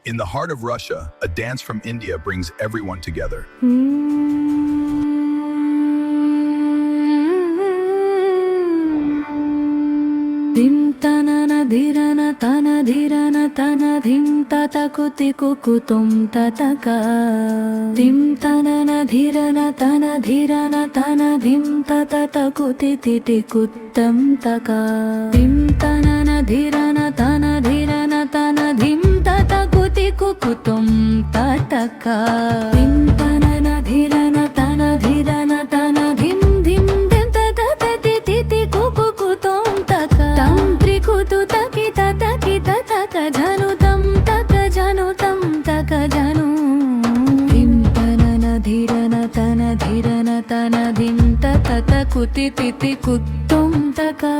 In the heart of Russia, a dance from India brings everyone together. Dim tanana dhirana tana dhirana tana dhim tatakuti kukutum tataka. Dim tanana dhirana tana dhirana tana dhim tatatakuti titikuttam taka. Dim tanana dhirana tana dhirana tana dhim tatakuti kukutum tataka. Dim tanana dhirana tana dhirana tana dhim dhim dim tatatati titikukutum taka. Tantrikutu takita takita taka janu tam taka janu tam taka janu. Dim tanana dhirana tana dhirana tana dim tatata kuti titi kuttum taka.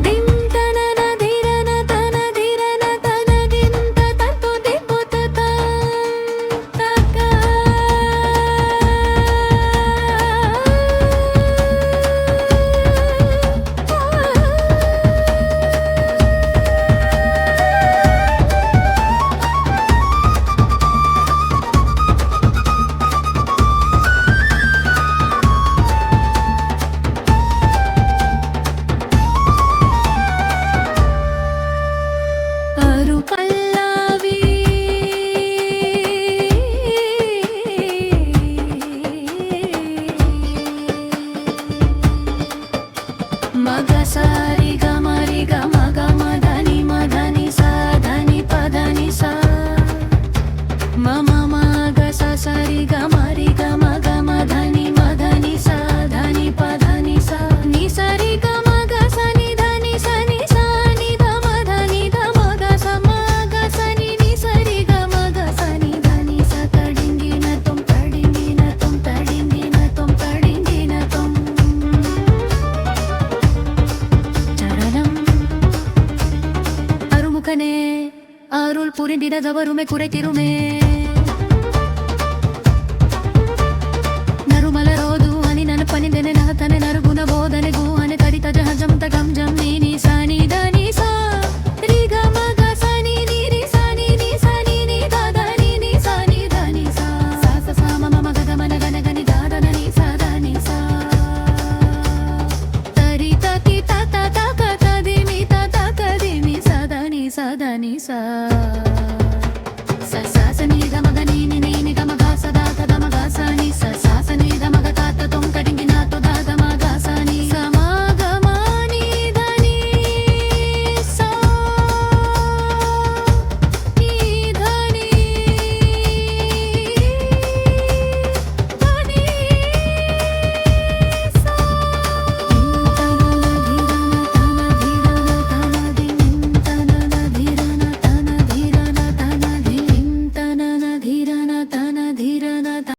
Dim tanana dhirana tana dhirana tana dim tatatu diputatam taka. Aru pallavi maga sari gamari gama gama dhani madhani sa dhani padani sa mama maga sa sari gamari gama gama dhani madhani sa dhani padani sa ni sari gama ga sa ni dhani sa ni sa ni dhama dhani dhama ga sa ma ga sa ni sari gama ga sa ni dhani sa tadingi na tum tadingi na tum tadingi na tum tadingi na tum charanam arumukane arul purindinadavarume kuretirume ನರುಮಲರೋದು ಅನಿ ನನಪನಿದೆನೆ ನಹತನೆ ನರುಗುಣ ಬೋಧನೆಗೂ ಅನೆ ತಡಿತ ಜಹಜಂ ತಗಂ ಜಂ ನೀನಿ ಸಾನಿ ದಾನಿ ಸಾ ರಿ ಗ ಮ ಗ ಸ ನಿ ನಿ ರಿ ಸಾ ನಿ ನಿ ಸಾ ನಿ ನಿ ದ ದ ನಿ ನಿ ಸಾ ನಿ ದ ನಿ ಸಾ ಸಾ ಸ ಸಾ ಮ ಮ ಮ ಗ ಗ ಮ ನ ಗ ನ ಗ ನಿ ದ ದ ನ ನಿ ಸಾ ದ ನಿ ಸಾ ತರಿ ತ ಕಿ ತ ತ ತ ಕ ತ ದಿ ಮಿ ತ ತ ಕ ದಿ ಮಿ ಸಾ ದ ನಿ ಸಾ ದ ನಿ ಸಾ ಸ ಸಾ ಸ ನಿ ಗ ಮ ಗ ನಿ ನಿ ನಿ ನಿ ಗ ಮ ಗ ಸ ದ ತ ದ ಮ ಗ ಸ ನಿ ಸ ಸಾ ಸ ನಿ ದ ಮ ಗ ತ ತ ತುಂ ಕಡಿಂಗಿ ನ